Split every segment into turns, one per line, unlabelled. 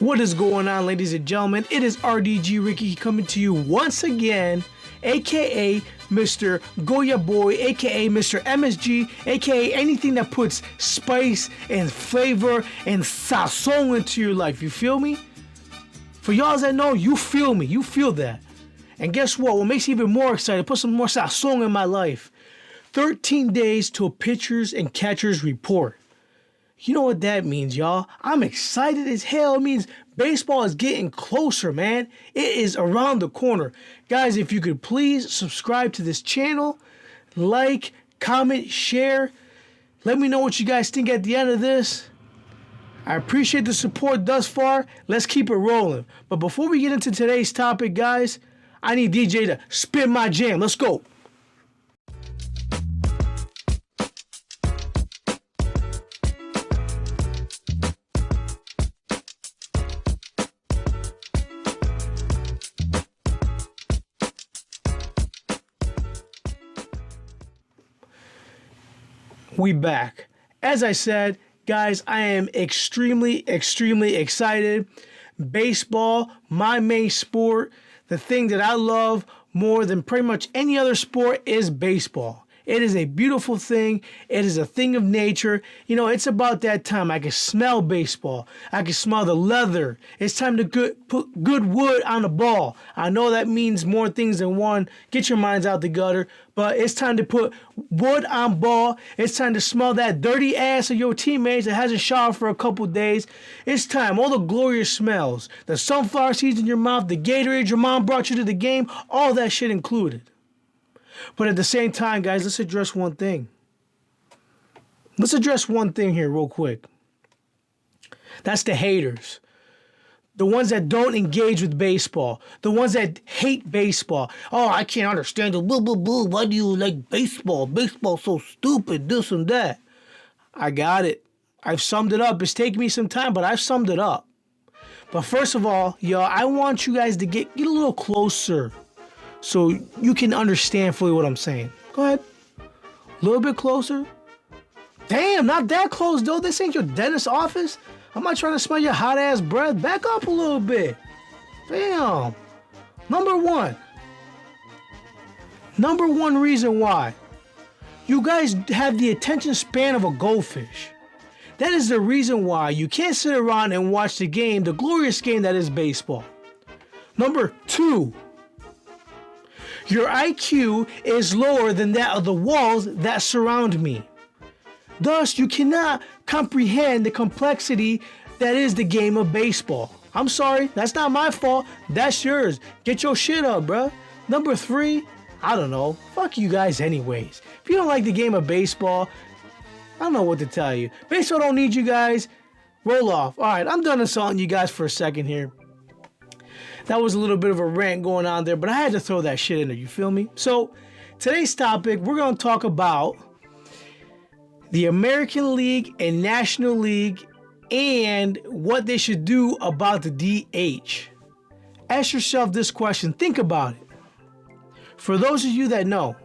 What is going on, ladies and gentlemen? It is RDG Ricky coming to you once again, aka Mr. Goya Boy, aka Mr. MSG, aka anything that puts spice and flavor and sazon into your life. You feel me? For y'all that know, you feel me. You feel that. And guess what? What makes you even more excited, put some more sazon in my life. 13 days till pitchers and catchers report. You know what that means, y'all? I'm excited as hell. It means baseball is getting closer, man. It is around the corner. Guys, if you could please subscribe to this channel, like, comment, share. Let me know what you guys think at the end of this. I appreciate the support thus far. Let's keep it rolling. But before we get into today's topic, guys, I need DJ to spin my jam. Let's go. We back. As I said, guys, I am extremely excited. Baseball, my main sport, the thing that I love more than pretty much any other sport is baseball. It is a beautiful thing. It is a thing of nature. You know, it's about that time. I can smell baseball. I can smell the leather. It's time to put good wood on the ball. I know that means more things than one. Get your minds out the gutter. But it's time to put wood on ball. It's time to smell that dirty ass of your teammates that hasn't showered for a couple days. It's time. All the glorious smells. The sunflower seeds in your mouth. The Gatorade your mom brought you to the game. All that shit included. But at the same time, guys, let's address one thing. Let's address one thing here real quick. That's the haters. The ones that don't engage with baseball. The ones that hate baseball. Oh, I can't understand it. Boo, boo, boo. Why do you like baseball? Baseball's so stupid, this and that. I got it. I've summed it up. It's taken me some time, but I've summed it up. But first of all, y'all, I want you guys to get a little closer so you can understand fully what I'm saying. Go ahead. A little bit closer. Damn, not that close, though. This ain't your dentist's office. I'm not trying to smell your hot-ass breath. Back up a little bit. Damn. Number one reason why. You guys have the attention span of a goldfish. That is the reason why you can't sit around and watch the game, the glorious game that is baseball. Number two. Your IQ is lower than that of the walls that surround me. Thus, you cannot comprehend the complexity that is the game of baseball. I'm sorry, that's not my fault. That's yours. Get your shit up, bruh. Number three, I don't know. Fuck you guys anyways. If you don't like the game of baseball, I don't know what to tell you. Baseball don't need you guys. Roll off. All right, I'm done insulting you guys for a second here. That was a little bit of a rant going on there, but I had to throw that shit in there, you feel me? So, today's topic, we're going to talk about the American League and National League and what they should do about the DH. Ask yourself this question. Think about it. For those of you that know,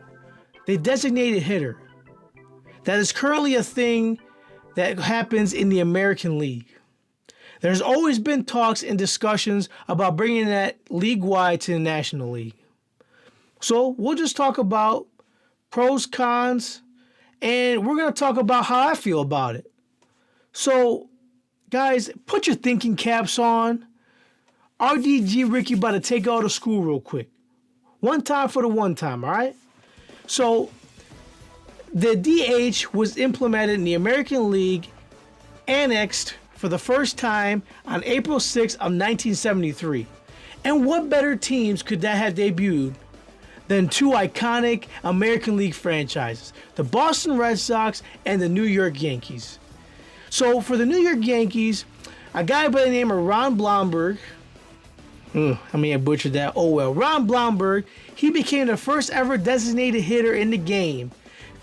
the designated hitter, that is currently a thing that happens in the American League. There's always been talks and discussions about bringing that league-wide to the National League. So we'll just talk about pros, cons, and we're going to talk about how I feel about it. So, guys, put your thinking caps on. RDG Ricky about to take out of school real quick. One time for the one time, all right? So, the DH was implemented in the American League, annexed for the first time on April 6th of 1973. And what better teams could that have debuted than two iconic American League franchises, the Boston Red Sox and the New York Yankees. So for the New York Yankees, a guy by the name of Ron Blomberg, I may have butchered that, oh well, Ron Blomberg, he became the first ever designated hitter in the game,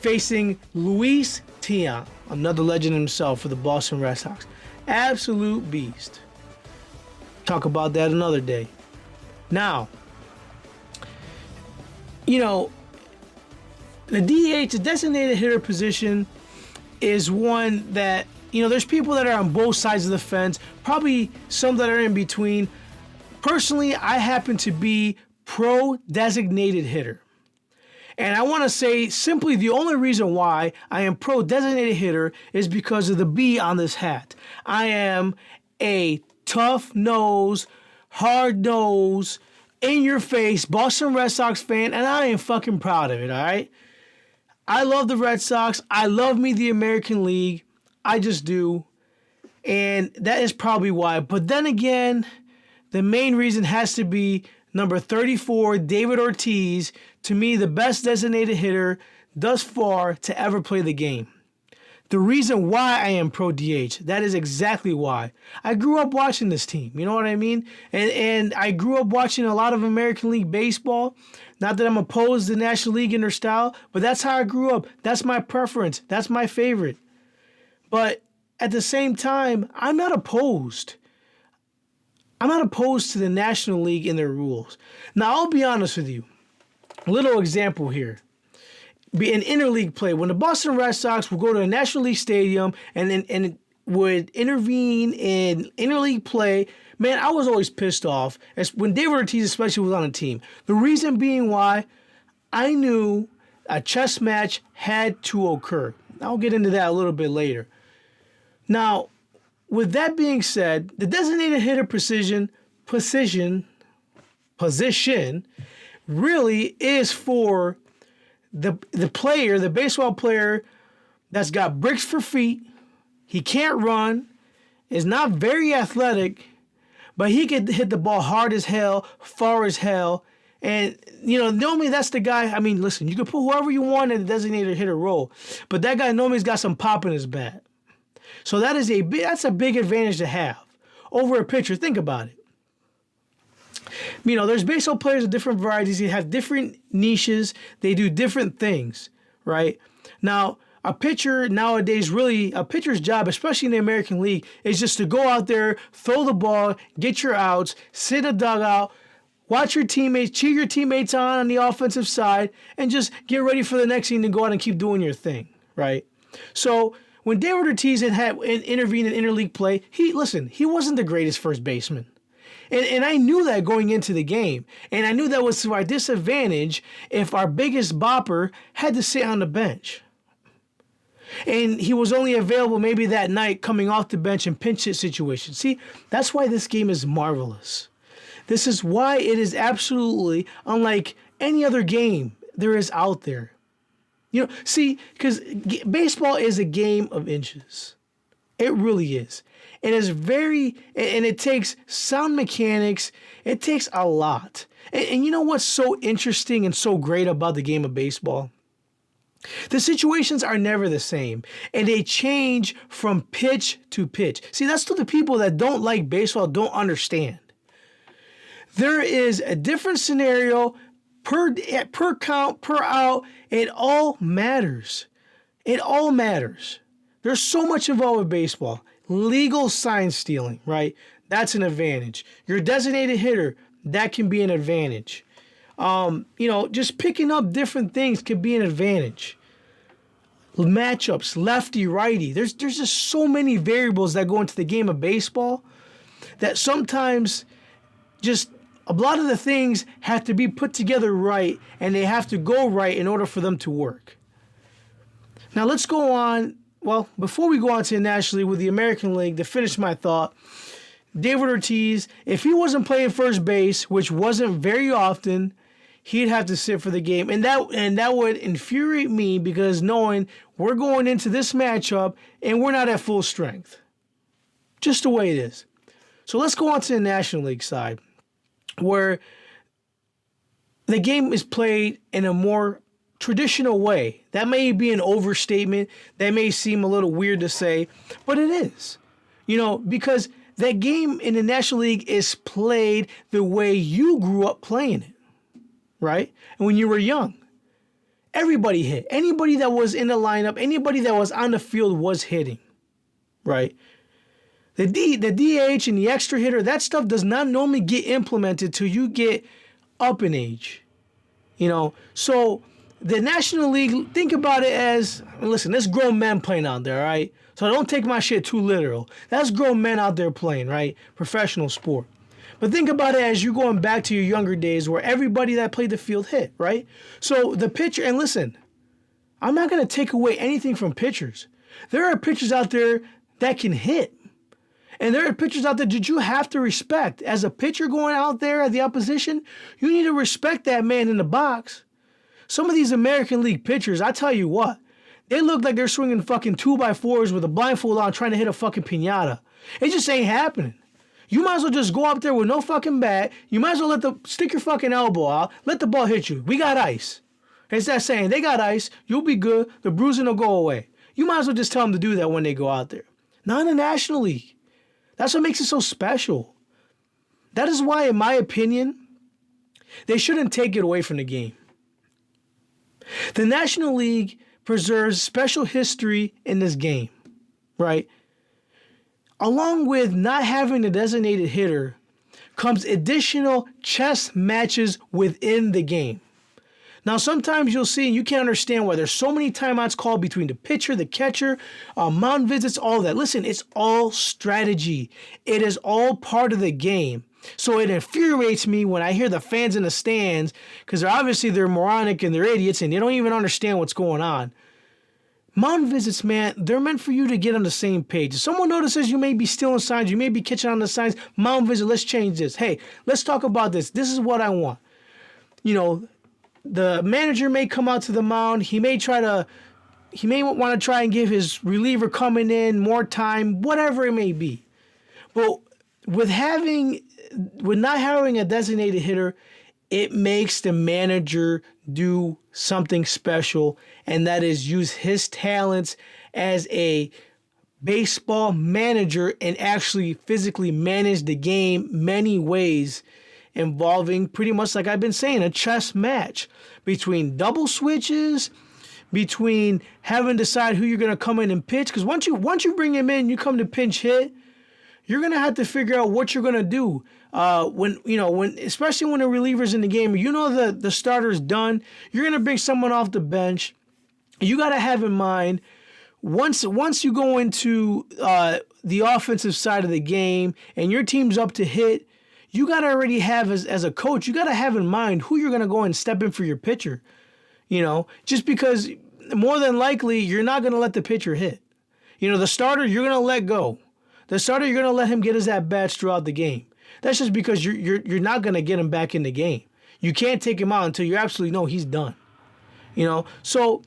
facing Luis Tiant, another legend himself for the Boston Red Sox. Absolute beast. Talk about that another day. Now, you know, the DH, the designated hitter position, is one that there's people that are on both sides of the fence, probably some that are in between. Personally, I happen to be pro designated hitter. And I want to say simply the only reason why I am pro designated hitter is because of the B on this hat. I am a tough nose, hard nose, in your face Boston Red Sox fan, and I am fucking proud of it, all right? I love the Red Sox. I love me the American League. I just do. And that is probably why. But then again, the main reason has to be number 34, David Ortiz, to me, the best designated hitter thus far to ever play the game. The reason why I am pro DH, that is exactly why. I grew up watching this team, you know what I mean? And I grew up watching a lot of American League baseball. Not that I'm opposed to National League in their style, but that's how I grew up. That's my preference. That's my favorite. But at the same time, I'm not opposed. I'm not opposed to the National League and their rules. Now, I'll be honest with you. A little example here. In interleague play, when the Boston Red Sox would go to a National League stadium and would intervene in interleague play, man, I was always pissed off as when David Ortiz especially was on the team. The reason being why I knew a chess match had to occur. I'll get into that a little bit later. Now, with that being said, the designated hitter position really is for the player, the baseball player that's got bricks for feet. He can't run, is not very athletic, but he can hit the ball hard as hell, far as hell. And, normally that's the guy. I mean, listen, you can put whoever you want in the designated hitter role, but that guy normally's got some pop in his bat. So that's a big advantage to have over a pitcher. Think about it. There's baseball players of different varieties. They have different niches. They do different things, right? Now, a pitcher nowadays, really, a pitcher's job, especially in the American League, is just to go out there, throw the ball, get your outs, sit in a dugout, watch your teammates, cheer your teammates on the offensive side, and just get ready for the next inning to go out and keep doing your thing, right? So when David Ortiz had intervened in interleague play, he wasn't the greatest first baseman. And I knew that going into the game. And I knew that was to our disadvantage if our biggest bopper had to sit on the bench. And he was only available maybe that night coming off the bench in pinch hit situations. See, that's why this game is marvelous. This is why it is absolutely unlike any other game there is out there. Because baseball is a game of inches. It really is. And it takes sound mechanics. It takes a lot. And you know what's so interesting and so great about the game of baseball? The situations are never the same, and they change from pitch to pitch. See, that's what the people that don't like baseball don't understand. There is a different scenario per count, per out. It all matters. It all matters. There's so much involved with baseball. Legal sign stealing, right? That's an advantage. Your designated hitter, that can be an advantage. Just picking up different things can be an advantage. Matchups, lefty, righty. There's just so many variables that go into the game of baseball that sometimes just a lot of the things have to be put together right, and they have to go right in order for them to work. Now let's go on. Well, before we go on to the National League with the American League, to finish my thought, David Ortiz, if he wasn't playing first base, which wasn't very often, he'd have to sit for the game. And that would infuriate me because knowing we're going into this matchup and we're not at full strength. Just the way it is. So let's go on to the National League side, where the game is played in a more traditional way. That may be an overstatement. That may seem a little weird to say, but it is. Because that game in the National League is played the way you grew up playing it, right? And when you were young, everybody hit. Anybody that was in the lineup, anybody that was on the field was hitting, right? The DH and the extra hitter, that stuff does not normally get implemented till you get up in age, So the National League, think about it as, listen, there's grown men playing out there, all right? So So don't take my shit too literal. That's grown men out there playing, right? Professional sport. But think about it as you're going back to your younger days where everybody that played the field hit, right? So the pitcher, and listen, I'm not going to take away anything from pitchers. There are pitchers out there that can hit. And there are pitchers out there that you have to respect. As a pitcher going out there at the opposition, you need to respect that man in the box. Some of these American League pitchers, I tell you what, they look like they're swinging fucking 2x4s with a blindfold on trying to hit a fucking piñata. It just ain't happening. You might as well just go up there with no fucking bat. You might as well stick your fucking elbow out. Let the ball hit you. We got ice. It's that saying, they got ice. You'll be good. The bruising will go away. You might as well just tell them to do that when they go out there. Not in the National League. That's what makes it so special. That is why, in my opinion, they shouldn't take it away from the game. The National League preserves special history in this game, right? Along with not having a designated hitter comes additional chess matches within the game. Now, sometimes you'll see, and you can't understand why there's so many timeouts called between the pitcher, the catcher, mound visits, all that. Listen, it's all strategy. It is all part of the game. So it infuriates me when I hear the fans in the stands, because they're moronic and they're idiots and they don't even understand what's going on. Mound visits, man, they're meant for you to get on the same page. If someone notices you may be stealing signs, you may be catching on the signs, mound visit, let's change this. Hey, let's talk about this. This is what I want. You know, the manager may come out to the mound. He may want to try and give his reliever coming in more time, whatever it may be. But with not having a designated hitter, it makes the manager do something special, and that is use his talents as a baseball manager and actually physically manage the game many ways, involving pretty much, like I've been saying, a chess match between double switches, between having to decide who you're going to come in and pitch. Because once you bring him in, you come to pinch hit, you're going to have to figure out what you're going to do. Especially when the reliever's in the game, the starter's done, you're going to bring someone off the bench. You got to have in mind, once you go into the offensive side of the game and your team's up to hit, you got to already have, as a coach, you got to have in mind who you're going to go and step in for your pitcher. Just because more than likely you're not going to let the pitcher hit. The starter, you're going to let go. The starter, you're going to let him get his at-bats throughout the game. That's just because you're not going to get him back in the game. You can't take him out until you absolutely know he's done. So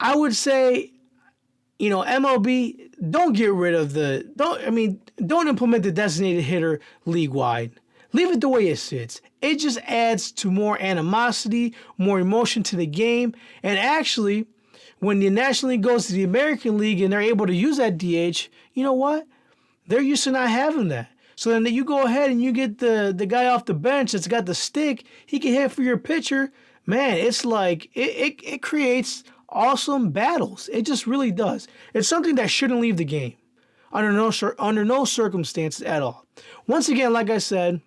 I would say, MLB, don't implement the designated hitter league-wide. Leave it the way it sits. It just adds to more animosity, more emotion to the game. And actually, when the National League goes to the American League and they're able to use that DH, you know what? They're used to not having that. So then you go ahead and you get the guy off the bench that's got the stick. He can hit for your pitcher. Man, it's like it creates awesome battles. It just really does. It's something that shouldn't leave the game under no circumstances at all. Once again, like I said,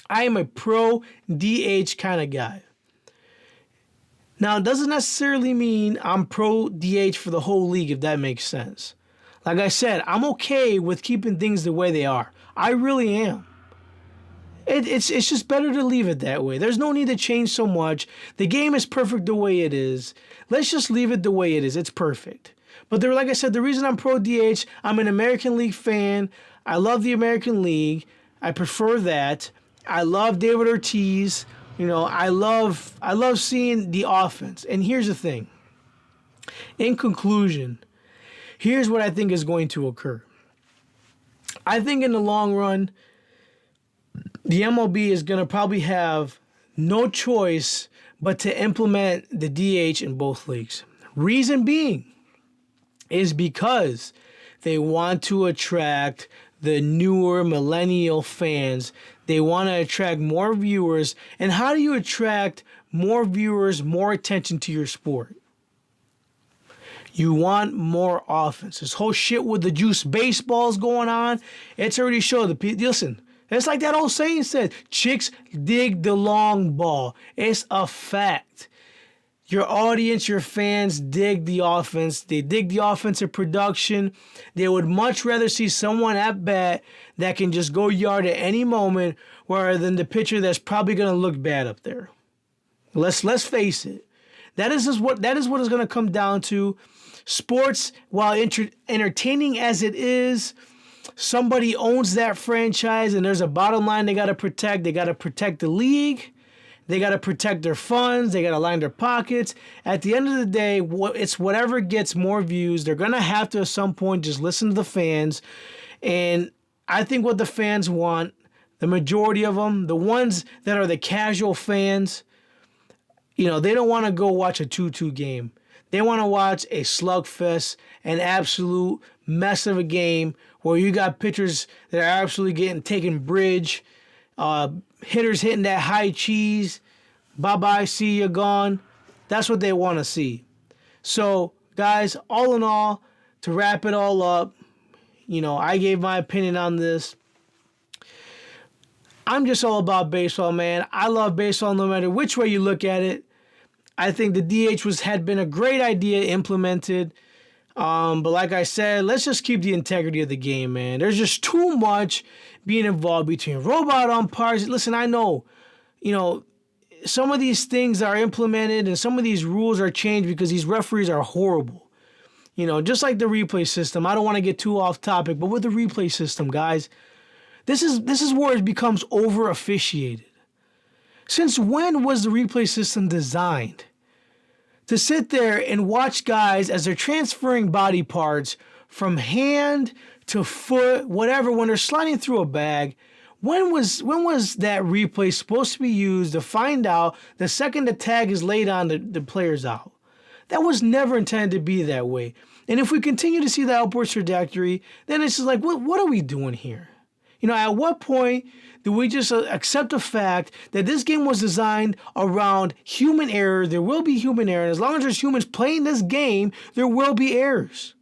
I am a pro DH kind of guy. Now, it doesn't necessarily mean I'm pro DH for the whole league, if that makes sense. Like I said, I'm okay with keeping things the way they are. I really am. It's just better to leave it that way. There's no need to change so much. The game is perfect the way it is. Let's just leave it the way it is. It's perfect. But like I said, the reason I'm pro DH, I'm an American League fan. I love the American League. I prefer that. I love David Ortiz. I love seeing the offense. And here's the thing. In conclusion, here's what I think is going to occur. I think in the long run, the MLB is going to probably have no choice but to implement the DH in both leagues. Reason being is because they want to attract the newer millennial fans. They want to attract more viewers. And how do you attract more viewers, more attention to your sport? You want more offense. This whole shit with the juice baseballs going on, it's already showed. Listen, it's like that old saying said, chicks dig the long ball. It's a fact. Your audience, your fans dig the offense. They dig the offensive production. They would much rather see someone at bat that can just go yard at any moment rather than the pitcher that's probably going to look bad up there. Let's face it. That is what it's going to come down to. Sports, while entertaining as it is, somebody owns that franchise and there's a bottom line they got to protect. They got to protect the league. They got to protect their funds. They got to line their pockets. At the end of the day, it's whatever gets more views. They're going to have to at some point just listen to the fans. And I think what the fans want, the majority of them, the ones that are the casual fans, they don't want to go watch a 2-2 game. They want to watch a slugfest, an absolute mess of a game where you got pitchers that are absolutely getting taken bridge, hitters hitting that high cheese, bye-bye, see you, gone. That's what they want to see. So, guys, all in all, to wrap it all up, I gave my opinion on this. I'm just all about baseball, man. I love baseball no matter which way you look at it. I think the DH had been a great idea implemented. But like I said, let's just keep the integrity of the game, man. There's just too much being involved between robot umpires. Listen, I know, some of these things are implemented and some of these rules are changed because these referees are horrible. Just like the replay system. I don't want to get too off topic, but with the replay system, guys, this is where it becomes over officiated. Since when was the replay system designed? To sit there and watch guys as they're transferring body parts from hand to foot, whatever, when they're sliding through a bag. When was that replay supposed to be used to find out the second the tag is laid on, the player's out? That was never intended to be that way. And if we continue to see the upward trajectory, then it's just like, what are we doing here? At what point do we just accept the fact that this game was designed around human error? There will be human error. And as long as there's humans playing this game, there will be errors.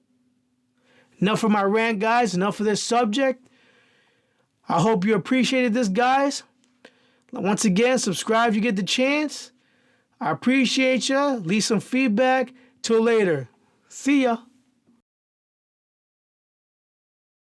Enough of my rant, guys. Enough of this subject. I hope you appreciated this, guys. Once again, subscribe if you get the chance. I appreciate you. Leave some feedback. Till later. See ya.